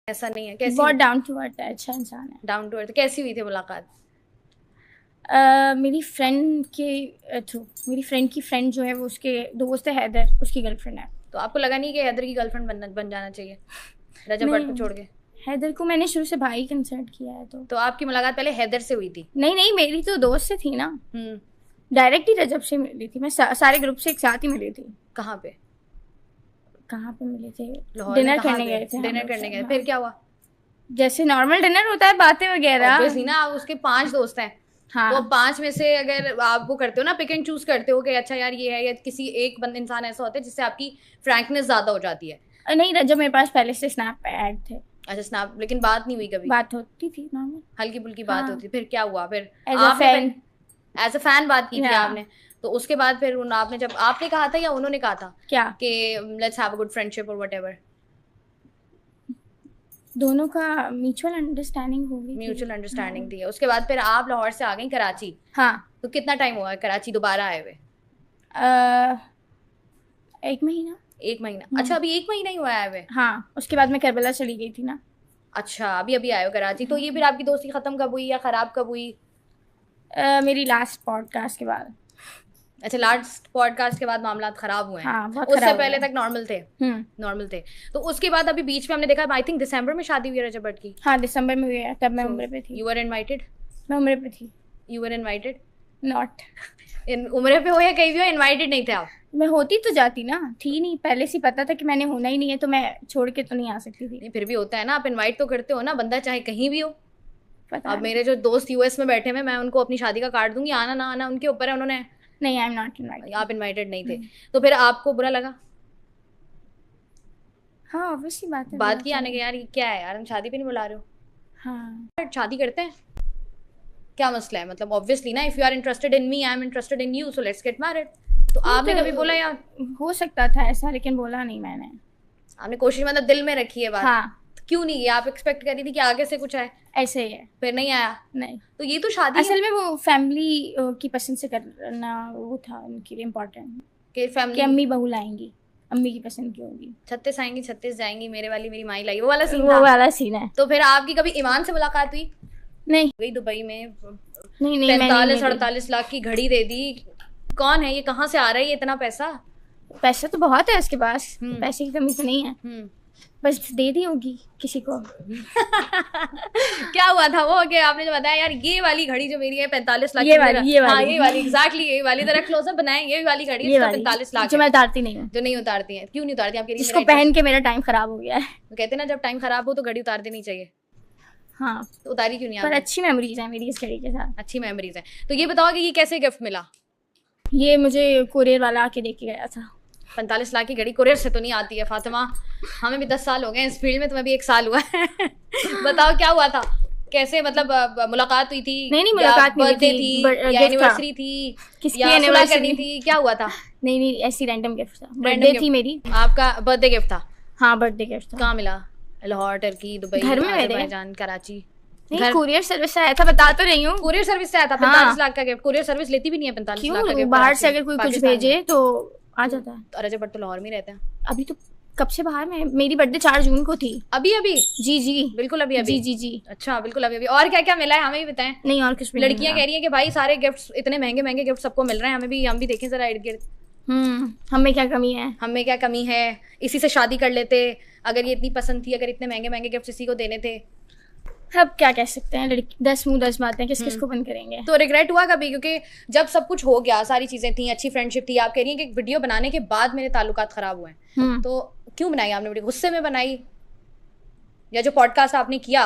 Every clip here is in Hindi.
ऐसा नहीं है? कैसी? बहुत डाउन टू अर्थ है, अच्छा इंसान है। Down to earth. कैसी हुई थी मुलाकात? मेरी फ्रेंड के थ्रू, मेरी फ्रेंड की फ्रेंड जो है वो उसके दोस्त है, हैदर, उसकी गर्लफ्रेंड है। तो आपको लगा नहीं कि हैदर की गर्लफ्रेंड बन जाना चाहिए रजब भट्ट को छोड़ के? हैदर को मैंने शुरू से भाई कंसिडर किया है। तो आपकी मुलाकात पहले हैदर से हुई थी? नहीं, मेरी तो दोस्त से थी ना, डायरेक्ट ही रजब से मिली थी मैं। सारे ग्रुप से एक साथ ही मिली थी। कहाँ पे मिले थे? डिनर करने गए थे। डिनर करने गए, फिर क्या हुआ? जैसे नॉर्मल डिनर होता है, बातें वगैरह। ऑब्वियसली ना, आप उसके 5 दोस्त हैं। हाँ। तो 5 में से अगर आप वो करते हो ना, पिक एंड चूज करते हो कि अच्छा यार ये है, या किसी एक इंसान ऐसा होता है जिससे आपकी फ्रैंकनेस ज्यादा हो जाती है? नहीं, रजब मेरे पास पहले से स्नैप ऐड थे। अच्छा, स्नैप। लेकिन बात नहीं हुई कभी? बात होती थी नॉर्मल, हल्की फुल्की बात होती। फिर क्या हुआ? फिर एज अ फैन बात की थी आपने? तो उसके बाद फिर आपने जब आपने कहा था या उन्होंने कहा था क्या कि let's have a good friendship और व्हाटएवर? दोनों का म्यूचुअल अंडरस्टैंडिंग होगी। म्यूचुअल अंडरस्टैंडिंग थी। उसके बाद फिर आप लाहौर से आ गई कराची। हाँ। तो कितना टाइम हुआ कराची दोबारा आए हुए? 1 महीना। 1 महीना? अच्छा, अभी 1 महीना ही हुआ है आए हुए? हाँ, उसके बाद मैं करबला चली गई थी ना। अच्छा, अभी आए हो कराची। तो ये फिर आपकी दोस्ती खत्म कब हुई या खराब कब हुई? मेरी लास्ट पॉडकास्ट के बाद। अच्छा, लास्ट पॉडकास्ट के बाद मामला खराब हुए हैं। हाँ, उससे पहले तक नॉर्मल थे? नॉर्मल थे। तो उसके बाद अभी बीच में हमने देखा, आई थिंक दिसंबर में शादी हुई है रजब भट्ट की। हाँ, दिसंबर में हुई है, तब मैं उम्र पे थी। You were invited? मैं उम्र पे थी। You were invited? नॉट। उम्र पे हो या कहीं भी हो, इनवाइटेड नहीं थे आप? मैं होती तो जाती ना, थी नहीं, पहले से पता था कि मैंने होना ही नहीं है, तो मैं छोड़ के तो नहीं आ सकती थी। नहीं, फिर भी होता है ना, आप इनवाइट तो करते हो ना, बंदा चाहे कहीं भी हो। पता अब मेरे जो दोस्त यूएस में बैठे हैं, मैं उनको अपनी शादी का कार्ड दूंगी, आना ना आना उनके ऊपर है। उन्होंने नहीं, आई एम नॉट इनवाइटेड। आप इनवाइटेड नहीं थे। तो फिर आपको बुरा लगा? हाँ, ऑब्वियसली बात है। बात की आने के, यार ये क्या है यार, हम शादी पे नहीं बुला रहे हो? हाँ। शादी करते हैं, क्या मसला है? मतलब ऑब्वियसली ना, if you are interested in me, I am interested in you, so let's get married. तो आपने कभी बोला? यार हो सकता था ऐसा, लेकिन बोला नहीं मैंने। आपने कोशिश मतलब दिल में रखी है बात? हाँ। तो क्यों नहीं? आप एक्सपेक्ट कर रही थी कि आगे से कुछ आए? ऐसे ही है। फिर नहीं आया? नहीं। तो ये तो शादी असल में वो फैमिली की पसंद से करना वो था उनके लिए इम्पोर्टेंट, कि फैमिली अम्मी बहू लाएंगी, अम्मी की पसंद की होगी। 36 आएंगी 36 जाएंगी, मेरे वाली मेरी माई लाई, वो वाला सीन? वो वाला सीन है। तो फिर आपकी कभी ईमान से मुलाकात हुई? नहीं। गई दुबई में, नहीं 45-48 लाख की घड़ी दे दी। कौन है ये, कहाँ से आ रहा है ये इतना पैसा? पैसा तो बहुत है उसके पास, पैसे की कमी तो नहीं है, बस दे दी होगी किसी को। क्या हुआ था वो कि आपने जो बताया यार ये वाली घड़ी जो मेरी है 45 लाख, ये वाली एग्जैक्टली ये वाली, जरा क्लोजअप बनाए, ये वाली घड़ी 45 लाख जो मैं उतारती नहीं हूँ। जो नहीं उतारती है? क्यों नहीं उतारती आप? इसको पहन के मेरा टाइम खराब हो गया है। कहते ना जब टाइम खराब हो तो घड़ी उतार देनी चाहिए। हाँ, तो उतारी क्यों नहीं? पर अच्छी मेमोरीज है मेरी इस घड़ी के साथ। अच्छी मेमोरीज है। तो ये बताओ कि ये कैसे गिफ्ट मिला? ये मुझे कोरियर वाला आके दे के गया था। 45 लाख की घड़ी कोरियर से तो नहीं आती है फातिमा, हमें भी 10 साल हो गए इस फील्ड में, तुम्हें भी 1 साल हुआ है। बताओ क्या हुआ था, कैसे मतलब मुलाकात हुई थी? नहीं, मुलाकात नहीं बर्थडे थी या एनिवर्सरी थी? किसकी एनिवर्सरी थी? क्या हुआ था? नहीं, ऐसी रैंडम गिफ्ट था। बर्थडे थी मेरी। आपका बर्थडे गिफ्ट था? हाँ, बर्थडे गिफ्ट था। कहाँ मिला? Lahore, Turkey, Dubai, Azerbaijan, Karachi? नहीं, कुरियर सर्विस से आया था, बता तो रही हूँ। कुरियर सर्विस से आया था 45 लाख का गिफ्ट? कुरियर सर्विस लेती भी नहीं है 45 लाख का गिफ्ट। बाहर से अगर कोई कुछ भेजे तो आ जाता है। रजब भट्ट तो लाहौर में रहते हैं। अभी तो कब से बाहर में? मेरी बर्थडे 4 जून को थी। अभी? जी बिल्कुल अभी? जी। अच्छा, बिल्कुल अभी। और क्या क्या मिला है हमें भी बताएं। नहीं, और कुछ भी। लड़कियां कह रही हैं कि भाई सारे गिफ्ट्स इतने महंगे गिफ्ट सबको मिल रहे हैं, हम भी देखें जरा इर्द गिर्द। हमें क्या कमी है? इसी से शादी कर लेते अगर ये इतनी पसंद थी, अगर इतने महंगे गिफ्ट इसी को देने थे। अब क्या कह सकते हैं, लड़की 10 मुंह 10 बातें, किसको बंद करेंगे। तो रिग्रेट हुआ कभी? क्योंकि जब सब कुछ हो गया, सारी चीजें थी, अच्छी फ्रेंडशिप थी, आप कह रही हैं कि वीडियो बनाने के बाद मेरे ताल्लुकात खराब हुए हैं, तो क्यों बनाई आपने वीडियो? गुस्से में बनाई? या जो पॉडकास्ट आपने किया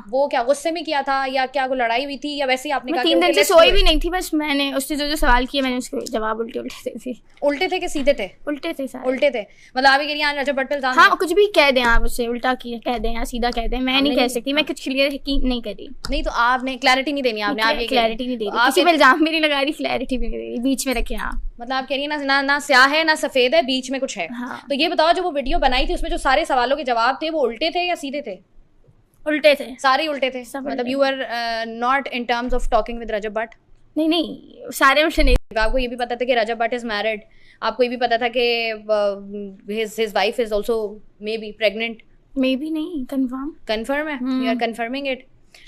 वो क्या गुस्से में किया था, या क्या वो लड़ाई हुई थी, या वैसे ही आपने कहा? 3 दिन से सोई भी नहीं थी, बस मैंने उससे जो सवाल किए मैंने उसके जवाब उल्टे थे। उल्टे थे कि सीधे थे? उल्टे थे सारे। उल्टे थे मतलब आप ये रजब भट्ट पे? हाँ, कुछ भी कह दें आप, उससे उल्टा कह दें या सीधा कह दें, मैं नहीं कह सकती, मैं कुछ क्लियर नहीं कर रही। नहीं तो आपने क्लैरिटी नहीं देनी, आपने क्लैरिटी नहीं दे रही, किसी पे इल्जाम भी नहीं लगा रही, क्लैरिटी भी नहीं दे रही, बीच में रखे आप। मतलब आप कह रही है ना स्याह है ना सफेद है, बीच में कुछ है। तो ये बताओ, जो वो वीडियो बनाई थी उसमें जो सारे सवालों के जवाब थे वो उल्टे थे या सीधे थे? उल्टे थे, सारे उल्टे थे। मतलब you are not in terms of talking with Rajab Bhatt? नहीं, सारे उल्टे नहीं। आपको ये भी पता था कि रजब भट्ट इज मैरिड? आपको ये भी पता था कि his wife is also may be pregnant? May be नहीं, कंफर्म है, यू आर कंफर्मिंग इट।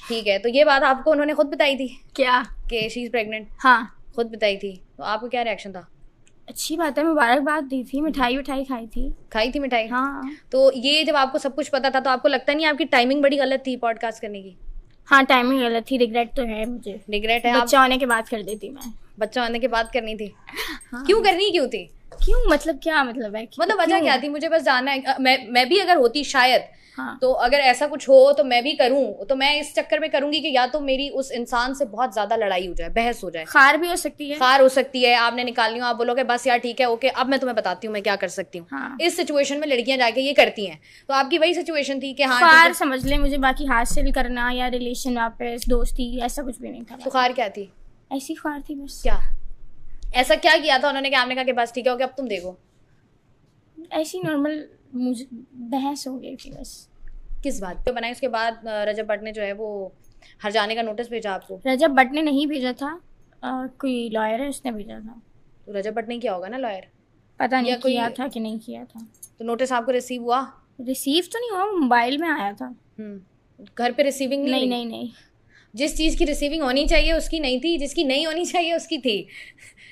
ठीक है, तो ये बात आपको उन्होंने खुद बताई थी क्या कि शी इज प्रेग्नेंट? हाँ खुद बताई थी, तो आपको क्या रिएक्शन था? अच्छी बात है, मुबारकबाद दी थी, मिठाई खाई थी मिठाई। हाँ तो ये जब आपको सब कुछ पता था तो आपको लगता नहीं आपकी टाइमिंग बड़ी गलत थी पॉडकास्ट करने की? हाँ टाइमिंग गलत थी, रिग्रेट तो है मुझे। रिग्रेट है? बच्चा होने के बाद कर देती मैं। बच्चा होने के बाद करनी थी? हाँ। क्यों थी? क्यों मतलब क्या मतलब है? मतलब वजह क्या थी? मुझे बस जानना है। मैं भी अगर होती शायद, हाँ। तो अगर ऐसा कुछ हो तो मैं भी करूं, तो मैं इस चक्कर में करूंगी कि या तो मेरी उस इंसान से बहुत ज्यादा लड़ाई हो जाए, बहस हो जाए, खार भी हो सकती है, आपने निकालनी हो, आप बोलोगे बस यार ठीक है ओके अब मैं तुम्हें बताती हूँ मैं क्या कर सकती हूँ। हाँ। इस सिचुएशन में लड़कियां जाके ये करती हैं, तो आपकी वही सिचुएशन थी कि हाँ खार समझ ले मुझे, बाकी हासिल करना या रिलेशन वापस दोस्ती ऐसा कुछ भी नहीं था। तो खार क्या थी? ऐसी खार थी बस। क्या ऐसा क्या किया था उन्होंने कि आपने कहा कि बस ठीक है ओके अब तुम देखो? ऐसी नॉर्मल मुझे बहस हो गई थी बस। किस बात पे बनाई? उसके बाद रजब भट्ट ने जो है वो हर जाने का नोटिस भेजा आपको? रजब भट्ट ने नहीं भेजा था, कोई लॉयर है उसने भेजा था। तो रजब भट्ट ने किया होगा ना लॉयर? पता नहीं किया था कि नहीं किया था। तो नोटिस आपको रिसीव हुआ? रिसीव तो नहीं हुआ, मोबाइल में आया था। घर पे रिसीविंग नहीं। जिस चीज की रिसीविंग होनी चाहिए उसकी नहीं थी, जिसकी नहीं होनी चाहिए उसकी थी।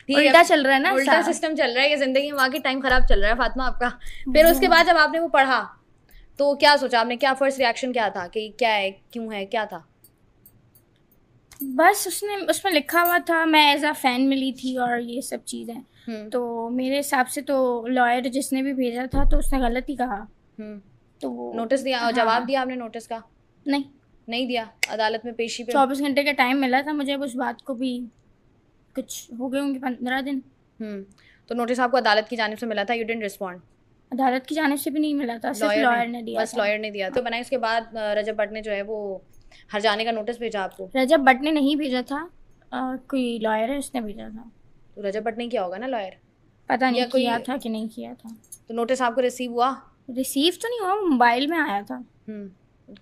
उल्टा चल रहा है ना, उल्टा सिस्टम चल रहा है ये जिंदगी में, वाकई टाइम खराब चल रहा है फातिमा आपका। फिर उसके बाद जब आपने वो पढ़ा तो क्या सोचा आपने? क्या फर्स्ट रिएक्शन क्या था कि क्या है, क्यों है, क्या था? बस उसमें लिखा हुआ था मैं एज अ फैन मिली थी और ये सब चीज़ें, तो मेरे हिसाब से तो लॉयर जिसने भी भेजा था तो उसने गलत ही कहा। तो नोटिस दिया? हाँ। जवाब दिया आपने नोटिस का? नहीं दिया। अदालत में पेशी पे 24 घंटे का टाइम मिला था मुझे, उस बात को भी कुछ हो गए होंगे 15 दिन। तो नोटिस आपको अदालत की जानिब से मिला था, यू डिडंट रिस्पॉन्ड? अदालत की जानिब से भी नहीं मिला था, सिर्फ लॉयर ने दिया। बस लॉयर ने दिया। तो बनाए उसके बाद रजब भट्ट ने जो है वो हर जाने का नोटिस भेजा आपको? रजब भट्ट ने नहीं भेजा था, कोई लॉयर है उसने भेजा था। तो रजब भट्ट ने किया होगा ना लॉयर? पता नहीं किया था कि नहीं किया था। तो नोटिस आपको रिसीव हुआ? रिसीव तो नहीं हुआ, मोबाइल में आया था।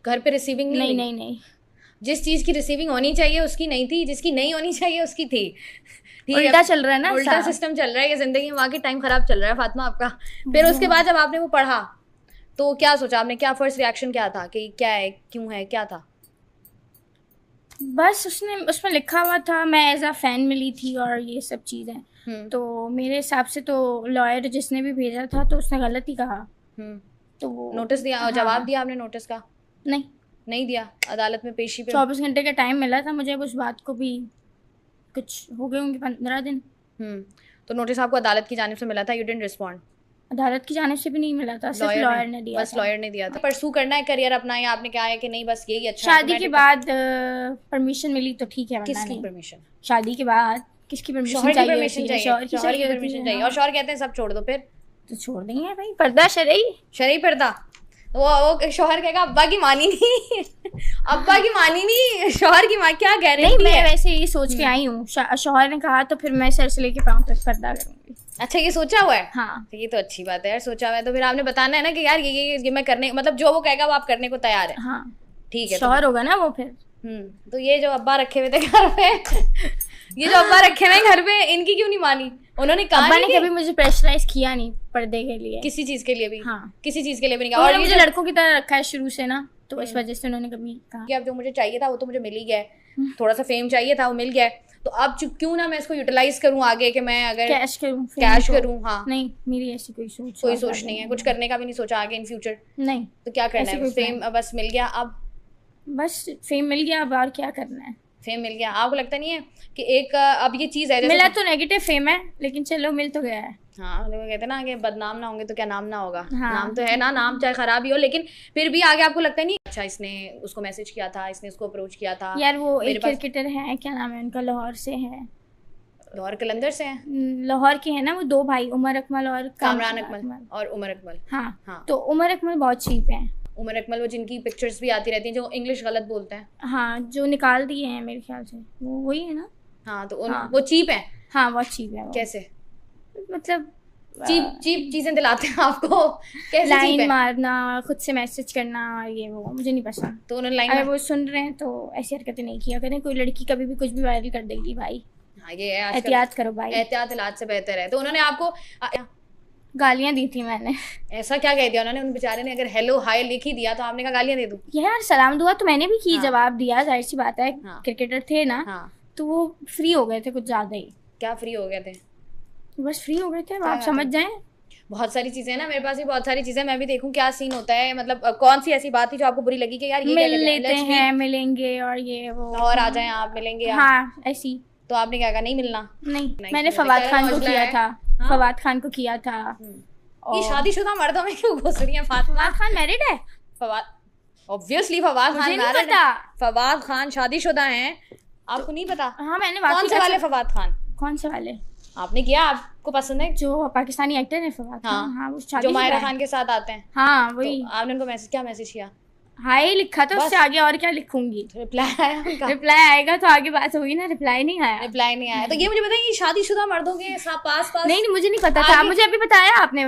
घर पे रिसीविंग नहीं। जिस चीज की रिसीविंग होनी चाहिए उसकी नहीं थी, जिसकी नहीं होनी चाहिए उसकी थी। उल्टा चल रहा है ना, उल्टा सिस्टम चल रहा है ये जिंदगी में, वाकई टाइम खराब चल रहा है फातिमा आपका। फिर उसके बाद जब आपने वो पढ़ा तो क्या सोचा आपने? क्या फर्स्ट रिएक्शन क्या था कि क्या है, क्यों है, क्या था? बस उसमें लिखा हुआ था मैं एज अ फैन मिली थी और ये सब चीज़ें, तो मेरे हिसाब से तो लॉयर जिसने भी भेजा था तो उसने गलत ही कहा। तो नोटिस दिया? जवाब दिया आपने नोटिस का? नहीं दिया। अदालत में पेशी पे 24 घंटे का टाइम मिला था मुझे, उस बात को भी कुछ हो गए होंगे 15 दिन। तो नोटिस आपको अदालत की जानिब से मिला था, यू डिडंट रिस्पॉन्ड? अदालत की जानिब से भी नहीं मिला था, सिर्फ लॉयर ने दिया। बस लॉयर ने दिया था। परसू करना है करियर अपना, या आपने क्या है कि नहीं बस यही अच्छा? शादी के बाद परमिशन मिली तो ठीक है। किसकी परमिशन? शादी के बाद किसकी परमिशन चाहिए? शौहर की परमिशन चाहिए। और शौहर कहते हैं सब छोड़ दो, फिर तो छोड़ देंगे भाई, पर्दा शरई पर्दा। वो शौहर कहेगा अब्बा की मानी नहीं अब्बा की मानी नहीं, शौहर की माँ क्या कह रही है? मैं वैसे ये सोच के आई हूँ, शौहर ने कहा तो फिर मैं सर से लेके पाँव तक पर्दा करूंगी। अच्छा ये सोचा हुआ है? हाँ। तो ये तो अच्छी बात है यार, सोचा हुआ है तो फिर आपने बताना है ना कि यार ये मैं करने, मतलब जो वो कहेगा वो आप करने को तैयार है। हाँ ठीक है, शौहर होगा ना वो फिर। तो ये जो अब्बा रखे हुए थे घर पे ये जो अब्बा रखे हुए घर पे, इनकी क्यों नहीं मानी? उन्होंने कहा अब्बा ने कभी मुझे प्रेशराइज किया नहीं पर्दे के लिए, किसी चीज के लिए भी। हाँ किसी चीज के लिए भी नहीं कहा। और मुझे लड़कों की तरह रखा है शुरू से ना, तो इस वजह से उन्होंने कभी कहा कि अब जो मुझे चाहिए था वो तो मुझे मिल ही गया, थोड़ा सा फेम चाहिए था वो मिल गया, तो अब क्यों ना मैं इसको यूटिलाइज करूं आगे, कि मैं अगर कैश करूं। हाँ नहीं, मेरी ऐसी कोई सोच नहीं है, कुछ करने का भी नहीं सोचा आगे इन फ्यूचर। नहीं। तो क्या करना है? फेम बस मिल गया, अब बस फेम मिल गया, अब और क्या करना है? फेम मिल गया, आपको लगता नहीं है कि एक अब ये चीज है मिला तो नेगेटिव फेम है, लेकिन चलो मिल तो गया है। हाँ, लोग कहते हैं ना कि बदनाम ना होंगे तो क्या नाम ना होगा। हाँ। नाम तो है ना, नाम चाहे खराब ही हो, लेकिन फिर भी आगे आपको लगता नहीं अच्छा इसने उसको मैसेज किया था, इसने उसको अप्रोच किया था। यार वो एक क्रिकेटर है, क्या नाम है उनका, लाहौर से है, लाहौर कलंदर से है, लाहौर के है ना वो, दो भाई, उमर अकमल और कामरान अकमल और उमर अकमल। हाँ। तो उमर अकमल बहुत चीप है। उमर अकमल वो जिनकी पिक्चर्स भी आती रहती हैं, जो इंग्लिश गलत बोलते हैं। हाँ, जो निकाल दिए हैं मेरे ख्याल से, वो वही है ना। हाँ, तो वो चीप है। हाँ, बहुत चीप है। कैसे मतलब चीप चीजें दिलाते हैं आपको? कैसे? लाइन मारना, खुद से मैसेज करना, ये वो मुझे नहीं पसंद। तो उन्होंने लाइन, अगर वो सुन रहे हैं तो ऐसी हरकतें नहीं किया करें। कोई लड़की कभी भी कुछ भी वायरल कर देगी भाई। हाँ, ये एहतियात करो भाई, एहतियात इलाज से बेहतर है। तो उन्होंने आपको गालियां दी थी मैंने। ऐसा क्या कह दिया उन्होंने? उन बेचारे ने अगर हेलो हाय लिख ही दिया तो आपने कहा गालियां दे दूं? यार सलाम दुआ तो मैंने भी की, हाँ। जवाब दिया, जाहिर सी बात है, हाँ। क्रिकेटर थे ना। हाँ। तो वो फ्री हो गए थे कुछ ज्यादा ही। क्या फ्री हो गए थे? बस फ्री हो गए थे, आप समझ जाएं। बहुत सारी चीजें हैं ना, मेरे पास भी बहुत सारी चीजें, मैं भी देखूं क्या सीन होता है। मतलब कौन सी ऐसी बात थी जो आपको बुरी लगी कि यार ये मिल क्या लेते हैं, मिलेंगे और ये वो, और आ जाएं आप, मिलेंगे आप। हाँ ऐसी। तो आपने क्या कहा? नहीं मिलना? नहीं, मैंने फवाद खान को किया था। फवाद खान को किया था। ये शादीशुदा मर्दों में क्यों घुस रही है फातिमा? फवाद खान मैरिड है? फवाद, ऑब्वियसली फवाद खान मैरिड है। फवाद खान शादीशुदा हैं, आपको नहीं पता? हाँ मैंने कौन से वाले फवाद खान? कौन से वाले आपने किया? आपको पसंद है? जो पाकिस्तानी एक्टर है फवाद खान। हाँ वो जो मायरा खान के साथ आते हैं। हाँ वही। तो आपने उनको मैसेज, क्या मैसेज किया? हाय लिखा था, उससे आगे और क्या लिखूंगी? रिप्लाई आया उनका? रिप्लाई आएगा तो आगे बात होगी ना, रिप्लाई नहीं आया। रिप्लाई नहीं आया। तो ये मुझे बताइए, शादीशुदा मर्दों के पास नहीं मुझे नहीं पता था, मुझे अभी बताया आपने।